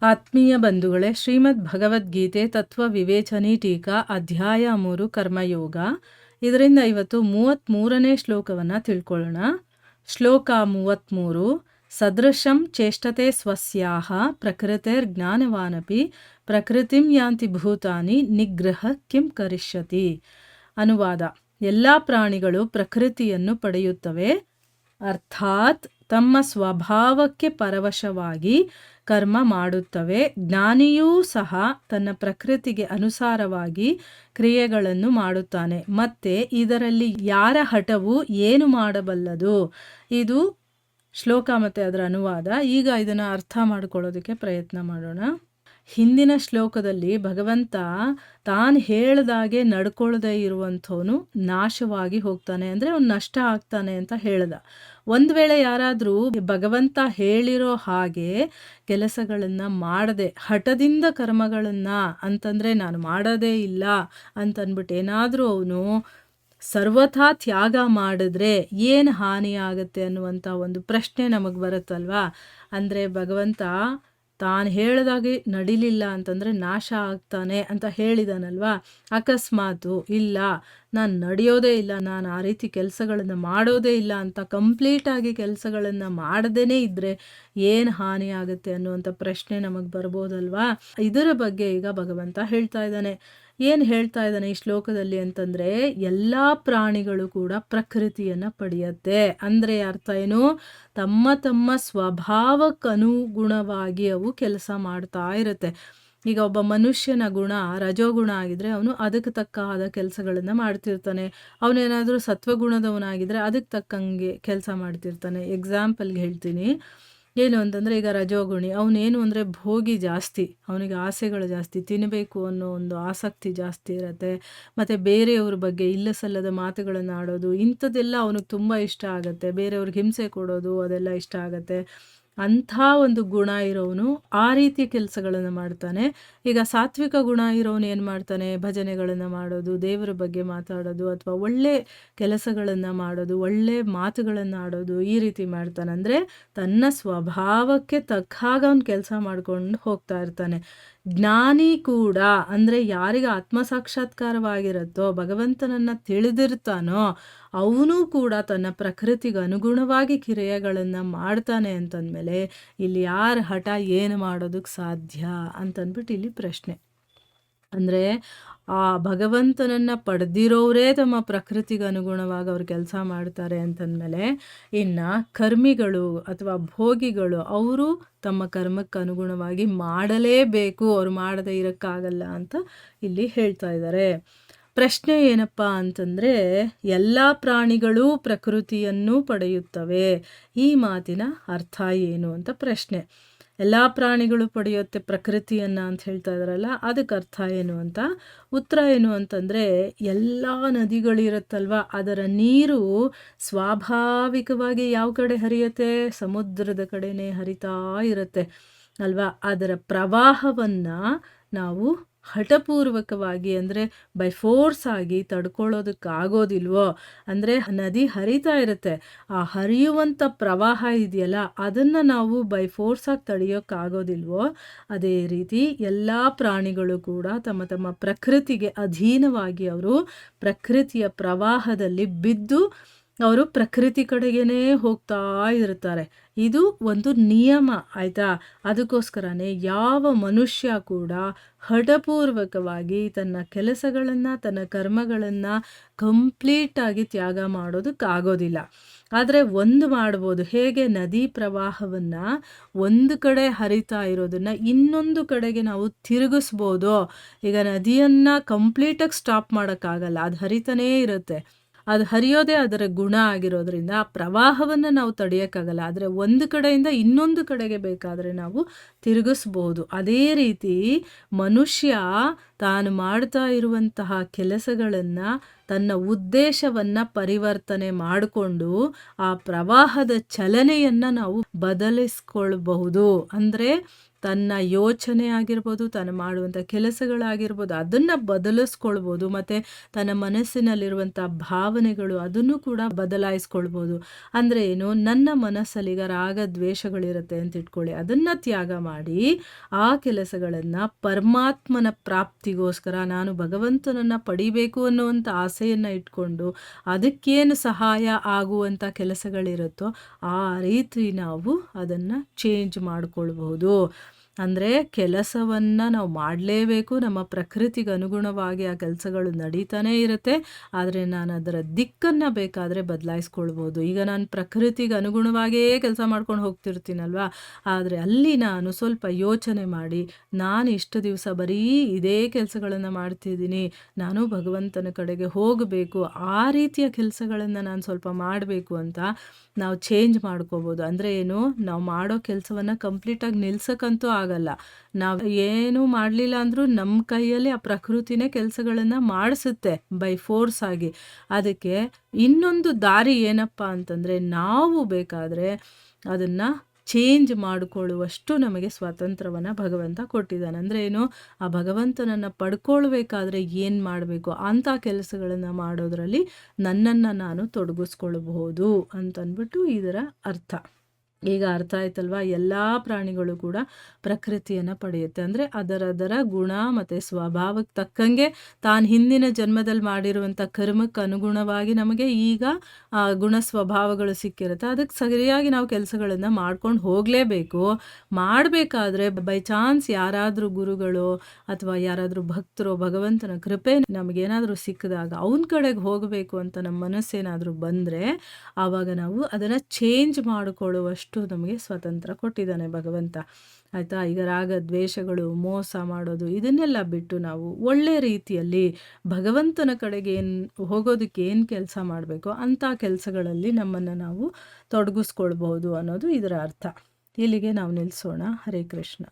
ಆತ್ಮೀಯ ಬಂಧುಗಳೇ, ಶ್ರೀಮದ್ ಭಗವದ್ಗೀತೆ ತತ್ವ ವಿವೇಚನಿ ಟೀಕಾ ಅಧ್ಯಾಯ 3 ಕರ್ಮಯೋಗ. ಇದರಿಂದ ಇವತ್ತು 33ನೇ ಶ್ಲೋಕವನ್ನು ತಿಳ್ಕೊಳ್ಳೋಣ. ಶ್ಲೋಕ 33. ಸದೃಶಂ ಚೇಷ್ಟತೆ ಸ್ವಸ್ಯಾಹ ಪ್ರಕೃತಿರ್ ಜ್ಞಾನವಾನಪಿ ಪ್ರಕೃತಿಂ ಯಾಂತಿ ಭೂತಾನಿ ನಿಗ್ರಹ ಕಿಂ ಕರಿಷ್ಯತಿ. ಅನುವಾದ: ಎಲ್ಲ ಪ್ರಾಣಿಗಳು ಪ್ರಕೃತಿಯನ್ನು ಪಡೆಯುತ್ತವೆ, ಅರ್ಥಾತ್ ತಮ್ಮ ಸ್ವಭಾವಕ್ಕೆ ಪರವಶವಾಗಿ ಕರ್ಮ ಮಾಡುತ್ತವೆ. ಜ್ಞಾನಿಯೂ ಸಹ ತನ್ನ ಪ್ರಕೃತಿಗೆ ಅನುಸಾರವಾಗಿ ಕ್ರಿಯೆಗಳನ್ನು ಮಾಡುತ್ತಾನೆ. ಮತ್ತೆ ಇದರಲ್ಲಿ ಯಾರ ಹಠವು ಏನು ಮಾಡಬಲ್ಲದು? ಇದು ಶ್ಲೋಕ ಮತ್ತು ಅದರ ಅನುವಾದ. ಈಗ ಇದನ್ನು ಅರ್ಥ ಮಾಡಿಕೊಳ್ಳೋದಕ್ಕೆ ಪ್ರಯತ್ನ ಮಾಡೋಣ. ಹಿಂದಿನ ಶ್ಲೋಕದಲ್ಲಿ ಭಗವಂತ ತಾನು ಹೇಳ್ದಾಗೆ ನಡ್ಕೊಳ್ಳದೆ ಇರುವಂಥವನು ನಾಶವಾಗಿ ಹೋಗ್ತಾನೆ, ಅಂದರೆ ಅವನು ನಷ್ಟ ಆಗ್ತಾನೆ ಅಂತ ಹೇಳ್ದ. ಒಂದು ವೇಳೆ ಯಾರಾದರೂ ಭಗವಂತ ಹೇಳಿರೋ ಹಾಗೆ ಕೆಲಸಗಳನ್ನು ಮಾಡದೆ ಹಠದಿಂದ ಕರ್ಮಗಳನ್ನು ಅಂತಂದರೆ ನಾನು ಮಾಡೋದೇ ಇಲ್ಲ ಅಂತಂದ್ಬಿಟ್ಟು ಏನಾದರೂ ಅವನು ಸರ್ವಥಾ ತ್ಯಾಗ ಮಾಡಿದ್ರೆ ಏನು ಹಾನಿಯಾಗುತ್ತೆ ಅನ್ನುವಂಥ ಒಂದು ಪ್ರಶ್ನೆ ನಮಗೆ ಬರುತ್ತಲ್ವಾ. ಅಂದರೆ ಭಗವಂತ ತಾನು ಹೇಳಿದಾಗೆ ನಡಿಲಿಲ್ಲ ಅಂತಂದರೆ ನಾಶ ಆಗ್ತಾನೆ ಅಂತ ಹೇಳಿದಾನಲ್ವಾ. ಅಕಸ್ಮಾತು ಇಲ್ಲ, ನಾನು ನಡೆಯೋದೇ ಇಲ್ಲ, ನಾನು ಆ ರೀತಿ ಕೆಲಸಗಳನ್ನು ಮಾಡೋದೇ ಇಲ್ಲ ಅಂತ ಕಂಪ್ಲೀಟಾಗಿ ಕೆಲಸಗಳನ್ನು ಮಾಡದೇ ಇದ್ದರೆ ಏನು ಹಾನಿ ಆಗುತ್ತೆ ಅನ್ನುವಂಥ ಪ್ರಶ್ನೆ ನಮಗೆ ಬರ್ಬೋದಲ್ವಾ. ಇದರ ಬಗ್ಗೆ ಈಗ ಭಗವಂತ ಹೇಳ್ತಾ ಇದ್ದಾನೆ. ಏನು ಹೇಳ್ತಾ ಇದ್ದಾನೆ ಈ ಶ್ಲೋಕದಲ್ಲಿ ಅಂತಂದರೆ, ಎಲ್ಲ ಪ್ರಾಣಿಗಳು ಕೂಡ ಪ್ರಕೃತಿಯನ್ನು ಪಡೆಯುತ್ತೆ. ಅಂದರೆ ಅರ್ಥ ಏನು? ತಮ್ಮ ತಮ್ಮ ಸ್ವಭಾವಕ್ಕೆ ಅನುಗುಣವಾಗಿ ಅವು ಕೆಲಸ ಮಾಡ್ತಾ ಇರುತ್ತೆ. ಈಗ ಒಬ್ಬ ಮನುಷ್ಯನ ಗುಣ ರಜೋಗುಣ ಆಗಿದ್ರೆ ಅವನು ಅದಕ್ಕೆ ತಕ್ಕಾದ ಕೆಲಸಗಳನ್ನು ಮಾಡ್ತಿರ್ತಾನೆ. ಅವನೇನಾದರೂ ಸತ್ವಗುಣದವನಾಗಿದ್ದರೆ ಅದಕ್ಕೆ ತಕ್ಕಂಗೆ ಕೆಲಸ ಮಾಡ್ತಿರ್ತಾನೆ. ಎಕ್ಸಾಂಪಲ್ಗೆ ಹೇಳ್ತೀನಿ. ಏನು ಅಂತಂದರೆ, ಈಗ ರಜೋಗುಣಿ ಅವನೇನು ಅಂದರೆ ಭೋಗಿ ಜಾಸ್ತಿ, ಅವನಿಗೆ ಆಸೆಗಳು ಜಾಸ್ತಿ, ತಿನ್ನಬೇಕು ಅನ್ನೋ ಒಂದು ಆಸಕ್ತಿ ಜಾಸ್ತಿ ಇರುತ್ತೆ. ಮತ್ತು ಬೇರೆಯವ್ರ ಬಗ್ಗೆ ಇಲ್ಲ ಸಲ್ಲದ ಮಾತುಗಳನ್ನು ಆಡೋದು, ಇಂಥದ್ದೆಲ್ಲ ಅವನಿಗೆ ತುಂಬ ಇಷ್ಟ ಆಗುತ್ತೆ. ಬೇರೆಯವ್ರಿಗೆ ಹಿಂಸೆ ಕೊಡೋದು ಅದೆಲ್ಲ ಇಷ್ಟ ಆಗುತ್ತೆ. ಅಂಥ ಒಂದು ಗುಣ ಇರೋನು ಆ ರೀತಿ ಕೆಲಸಗಳನ್ನು ಮಾಡ್ತಾನೆ. ಈಗ ಸಾತ್ವಿಕ ಗುಣ ಇರೋನು ಏನು ಮಾಡ್ತಾನೆ? ಭಜನೆಗಳನ್ನು ಮಾಡೋದು, ದೇವರ ಬಗ್ಗೆ ಮಾತಾಡೋದು, ಅಥವಾ ಒಳ್ಳೆ ಕೆಲಸಗಳನ್ನು ಮಾಡೋದು, ಒಳ್ಳೆ ಮಾತುಗಳನ್ನು ಆಡೋದು, ಈ ರೀತಿ ಮಾಡ್ತಾನೆ. ಅಂದರೆ ತನ್ನ ಸ್ವಭಾವಕ್ಕೆ ತಕ್ಕ ಹಾಗೆ ಅವನು ಕೆಲಸ ಮಾಡ್ಕೊಂಡು ಹೋಗ್ತಾ ಇರ್ತಾನೆ. ಜ್ಞಾನಿ ಕೂಡ, ಅಂದರೆ ಯಾರಿಗೆ ಆತ್ಮಸಾಕ್ಷಾತ್ಕಾರವಾಗಿರುತ್ತೋ, ಭಗವಂತನನ್ನು ತಿಳಿದಿರ್ತಾನೋ, ಅವನು ಕೂಡ ತನ್ನ ಪ್ರಕೃತಿಗೆ ಅನುಗುಣವಾಗಿ ಕ್ರಿಯೆಗಳನ್ನು ಮಾಡ್ತಾನೆ ಅಂತಂದಮೇಲೆ ಇಲ್ಲಿ ಯಾರ ಹಠ ಏನು ಮಾಡೋದಕ್ಕೆ ಸಾಧ್ಯ ಅಂತಂದ್ಬಿಟ್ಟು ಇಲ್ಲಿ ಪ್ರಶ್ನೆ. ಅಂದರೆ ಆ ಭಗವಂತನನ್ನು ಪಡೆದಿರೋರೇ ತಮ್ಮ ಪ್ರಕೃತಿಗೆ ಅನುಗುಣವಾಗಿ ಅವ್ರು ಕೆಲಸ ಮಾಡ್ತಾರೆ ಅಂತಂದಮೇಲೆ, ಇನ್ನು ಕರ್ಮಿಗಳು ಅಥವಾ ಭೋಗಿಗಳು ಅವರು ತಮ್ಮ ಕರ್ಮಕ್ಕೆ ಅನುಗುಣವಾಗಿ ಮಾಡಲೇಬೇಕು, ಅವ್ರು ಮಾಡದೇ ಇರೋಕ್ಕಾಗಲ್ಲ ಅಂತ ಇಲ್ಲಿ ಹೇಳ್ತಾ ಇದ್ದಾರೆ. ಪ್ರಶ್ನೆ ಏನಪ್ಪ ಅಂತಂದರೆ, ಎಲ್ಲ ಪ್ರಾಣಿಗಳೂ ಪ್ರಕೃತಿಯನ್ನು ಪಡೆಯುತ್ತವೆ, ಈ ಮಾತಿನ ಅರ್ಥ ಏನು ಅಂತ ಪ್ರಶ್ನೆ. ಎಲ್ಲ ಪ್ರಾಣಿಗಳು ಪಡೆಯುತ್ತೆ ಪ್ರಕೃತಿಯನ್ನು ಅಂತ ಹೇಳ್ತಾ ಇದ್ದಾರಲ್ಲ, ಅದಕ್ಕೆ ಅರ್ಥ ಏನು ಅಂತ. ಉತ್ತರ ಏನು ಅಂತಂದರೆ, ಎಲ್ಲ ನದಿಗಳಿರುತ್ತಲ್ವ ಅದರ ನೀರು ಸ್ವಾಭಾವಿಕವಾಗಿ ಯಾವ ಕಡೆ ಹರಿಯುತ್ತೆ? ಸಮುದ್ರದ ಕಡೆನೇ ಹರಿತಾ ಇರುತ್ತೆ ಅಲ್ವಾ. ಅದರ ಪ್ರವಾಹವನ್ನು ನಾವು ಹಠಪೂರ್ವಕವಾಗಿ, ಅಂದರೆ ಬೈ ಫೋರ್ಸ್ ಆಗಿ ತಡ್ಕೊಳ್ಳೋದಕ್ಕಾಗೋದಿಲ್ವೋ? ಅಂದರೆ ನದಿ ಹರಿತಾ ಇರುತ್ತೆ, ಆ ಹರಿಯುವಂಥ ಪ್ರವಾಹ ಇದೆಯಲ್ಲ ಅದನ್ನು ನಾವು ಬೈ ಫೋರ್ಸಾಗಿ ತಡೆಯೋಕ್ಕಾಗೋದಿಲ್ವೋ? ಅದೇ ರೀತಿ ಎಲ್ಲ ಪ್ರಾಣಿಗಳು ಕೂಡ ತಮ್ಮ ತಮ್ಮ ಪ್ರಕೃತಿಗೆ ಅಧೀನವಾಗಿ ಅವರು ಪ್ರಕೃತಿಯ ಪ್ರವಾಹದಲ್ಲಿ ಬಿದ್ದು ಅವರು ಪ್ರಕೃತಿ ಕಡೆಗೇ ಹೋಗ್ತಾ ಇರ್ತಾರೆ. ಇದು ಒಂದು ನಿಯಮ, ಆಯಿತಾ. ಅದಕ್ಕೋಸ್ಕರನೇ ಯಾವ ಮನುಷ್ಯ ಕೂಡ ಹಠಪೂರ್ವಕವಾಗಿ ತನ್ನ ಕೆಲಸಗಳನ್ನು, ತನ್ನ ಕರ್ಮಗಳನ್ನು ಕಂಪ್ಲೀಟಾಗಿ ತ್ಯಾಗ ಮಾಡೋದಕ್ಕಾಗೋದಿಲ್ಲ. ಆದರೆ ಒಂದು ಮಾಡ್ಬೋದು. ಹೇಗೆ? ನದಿ ಪ್ರವಾಹವನ್ನು ಒಂದು ಕಡೆ ಹರಿತಾ ಇರೋದನ್ನು ಇನ್ನೊಂದು ಕಡೆಗೆ ನಾವು ತಿರುಗಿಸ್ಬೋದು. ಈಗ ನದಿಯನ್ನು ಕಂಪ್ಲೀಟಾಗಿ ಸ್ಟಾಪ್ ಮಾಡೋಕ್ಕಾಗಲ್ಲ, ಅದು ಹರಿತಾನೇ ಇರುತ್ತೆ. ಅದು ಹರಿಯೋದೇ ಅದರ ಗುಣ ಆಗಿರೋದ್ರಿಂದ ಆ ಪ್ರವಾಹವನ್ನು ನಾವು ತಡೆಯೋಕ್ಕಾಗಲ್ಲ. ಆದರೆ ಒಂದು ಕಡೆಯಿಂದ ಇನ್ನೊಂದು ಕಡೆಗೆ ಬೇಕಾದರೆ ನಾವು ತಿರುಗಿಸ್ಬೋದು. ಅದೇ ರೀತಿ ಮನುಷ್ಯ ತಾನು ಮಾಡ್ತಾ ಇರುವಂತಹ ಕೆಲಸಗಳನ್ನು, ತನ್ನ ಉದ್ದೇಶವನ್ನು ಪರಿವರ್ತನೆ ಮಾಡಿಕೊಂಡು ಆ ಪ್ರವಾಹದ ಚಲನೆಯನ್ನು ನಾವು ಬದಲಿಸ್ಕೊಳ್ಬಹುದು. ಅಂದರೆ ತನ್ನ ಯೋಚನೆ ಆಗಿರ್ಬೋದು, ತಾನು ಮಾಡುವಂಥ ಕೆಲಸಗಳಾಗಿರ್ಬೋದು, ಅದನ್ನು ಬದಲಿಸ್ಕೊಳ್ಬೋದು. ಮತ್ತು ತನ್ನ ಮನಸ್ಸಿನಲ್ಲಿರುವಂಥ ಭಾವನೆಗಳು ಅದನ್ನು ಕೂಡ ಬದಲಾಯಿಸ್ಕೊಳ್ಬೋದು. ಅಂದರೆ ಏನು, ನನ್ನ ಮನಸ್ಸಲ್ಲಿ ಈಗ ರಾಗ ದ್ವೇಷಗಳಿರುತ್ತೆ ಅಂತ ಇಟ್ಕೊಳ್ಳಿ, ಅದನ್ನು ತ್ಯಾಗ ಮಾಡಿ ಆ ಕೆಲಸಗಳನ್ನು ಪರಮಾತ್ಮನ ಪ್ರಾಪ್ತಿಗೋಸ್ಕರ ನಾನು ಭಗವಂತನನ್ನು ಪಡಿಬೇಕು ಅನ್ನುವಂಥ ಆಸೆಯನ್ನು ಇಟ್ಕೊಂಡು ಅದಕ್ಕೇನು ಸಹಾಯ ಆಗುವಂಥ ಕೆಲಸಗಳಿರುತ್ತೋ ಆ ರೀತಿ ನಾವು ಅದನ್ನು ಚೇಂಜ್ ಮಾಡ್ಕೊಳ್ಬಹುದು. ಅಂದರೆ ಕೆಲಸವನ್ನು ನಾವು ಮಾಡಲೇಬೇಕು, ನಮ್ಮ ಪ್ರಕೃತಿಗೆ ಅನುಗುಣವಾಗಿ ಆ ಕೆಲಸಗಳು ನಡೀತಾನೇ ಇರುತ್ತೆ. ಆದರೆ ನಾನು ಅದರ ದಿಕ್ಕನ್ನು ಬೇಕಾದರೆ ಬದಲಾಯಿಸ್ಕೊಳ್ಬೋದು. ಈಗ ನಾನು ಪ್ರಕೃತಿಗೆ ಅನುಗುಣವಾಗಿಯೇ ಕೆಲಸ ಮಾಡ್ಕೊಂಡು ಹೋಗ್ತಿರ್ತೀನಲ್ವ, ಆದರೆ ಅಲ್ಲಿ ನಾನು ಸ್ವಲ್ಪ ಯೋಚನೆ ಮಾಡಿ ನಾನು ಇಷ್ಟು ದಿವಸ ಬರೀ ಇದೇ ಕೆಲಸಗಳನ್ನು ಮಾಡ್ತಿದ್ದೀನಿ, ನಾನು ಭಗವಂತನ ಕಡೆಗೆ ಹೋಗಬೇಕು, ಆ ರೀತಿಯ ಕೆಲಸಗಳನ್ನು ನಾನು ಸ್ವಲ್ಪ ಮಾಡಬೇಕು ಅಂತ ನಾವು ಚೇಂಜ್ ಮಾಡ್ಕೋಬೋದು. ಅಂದರೆ ಏನು, ನಾವು ಮಾಡೋ ಕೆಲಸವನ್ನು ಕಂಪ್ಲೀಟಾಗಿ ನಿಲ್ಸಕ್ಕಂತೂ ಆಗಲ್ಲ. ನಾವು ಏನೂ ಮಾಡಲಿಲ್ಲ ಅಂದರೂ ನಮ್ಮ ಕೈಯಲ್ಲಿ ಆ ಪ್ರಕೃತಿನೇ ಕೆಲಸಗಳನ್ನು ಮಾಡಿಸುತ್ತೆ ಬೈ ಫೋರ್ಸ್ ಆಗಿ. ಅದಕ್ಕೆ ಇನ್ನೊಂದು ದಾರಿ ಏನಪ್ಪ ಅಂತಂದರೆ, ನಾವು ಬೇಕಾದರೆ ಅದನ್ನು ಚೇಂಜ್ ಮಾಡಿಕೊಳ್ಳುವಷ್ಟು ನಮಗೆ ಸ್ವಾತಂತ್ರ್ಯವನ್ನು ಭಗವಂತ ಕೊಟ್ಟಿದ್ದಾನೆ. ಅಂದರೆ ಏನು, ಆ ಭಗವಂತನನ್ನು ಪಡ್ಕೊಳ್ಬೇಕಾದ್ರೆ ಏನು ಮಾಡಬೇಕು ಅಂಥ ಕೆಲಸಗಳನ್ನು ಮಾಡೋದರಲ್ಲಿ ನನ್ನನ್ನು ನಾನು ತೊಡಗಿಸ್ಕೊಳ್ಬಹುದು ಅಂತಂದ್ಬಿಟ್ಟು ಇದರ ಅರ್ಥ. ಈಗ ಅರ್ಥ ಆಯ್ತಲ್ವ. ಎಲ್ಲ ಪ್ರಾಣಿಗಳು ಕೂಡ ಪ್ರಕೃತಿಯನ್ನು ಪಡೆಯುತ್ತೆ. ಅಂದರೆ ಅದರದರ ಗುಣ ಮತ್ತು ಸ್ವಭಾವಕ್ಕೆ ತಕ್ಕಂಗೆ ತಾನು ಹಿಂದಿನ ಜನ್ಮದಲ್ಲಿ ಮಾಡಿರುವಂಥ ಕರ್ಮಕ್ಕೆ ಅನುಗುಣವಾಗಿ ನಮಗೆ ಈಗ ಗುಣ ಸ್ವಭಾವಗಳು ಸಿಕ್ಕಿರುತ್ತೆ. ಅದಕ್ಕೆ ಸರಿಯಾಗಿ ನಾವು ಕೆಲಸಗಳನ್ನು ಮಾಡ್ಕೊಂಡು ಹೋಗಲೇಬೇಕು. ಮಾಡಬೇಕಾದ್ರೆ ಬೈ ಚಾನ್ಸ್ ಯಾರಾದರೂ ಗುರುಗಳು ಅಥವಾ ಯಾರಾದರೂ ಭಕ್ತರು ಭಗವಂತನ ಕೃಪೆ ನಮಗೇನಾದರೂ ಸಿಕ್ಕಿದಾಗ ಅವನ ಕಡೆಗೆ ಹೋಗಬೇಕು ಅಂತ ನಮ್ಮ ಮನಸ್ಸೇನಾದರೂ ಬಂದರೆ ಆವಾಗ ನಾವು ಅದನ್ನು ಚೇಂಜ್ ಮಾಡಿಕೊಳ್ಳುವಷ್ಟು ನಮಗೆ ಸ್ವಾತಂತ್ರ್ಯ ಕೊಟ್ಟಿದ್ದಾನೆ ಭಗವಂತ. ಆಯಿತಾ. ಈಗ ರಾಗ ದ್ವೇಷಗಳು, ಮೋಸ ಮಾಡೋದು ಇದನ್ನೆಲ್ಲ ಬಿಟ್ಟು ನಾವು ಒಳ್ಳೆ ರೀತಿಯಲ್ಲಿ ಭಗವಂತನ ಕಡೆಗೆ ಹೋಗೋದಕ್ಕೆ ಏನು ಕೆಲಸ ಮಾಡಬೇಕೋ ಅಂಥ ಕೆಲಸಗಳಲ್ಲಿ ನಮ್ಮನ್ನು ನಾವು ತೊಡಗಿಸ್ಕೊಳ್ಬಹುದು ಅನ್ನೋದು ಇದರ ಅರ್ಥ. ಇಲ್ಲಿಗೆ ನಾವು ನಿಲ್ಲಿಸೋಣ. ಹರೇ ಕೃಷ್ಣ.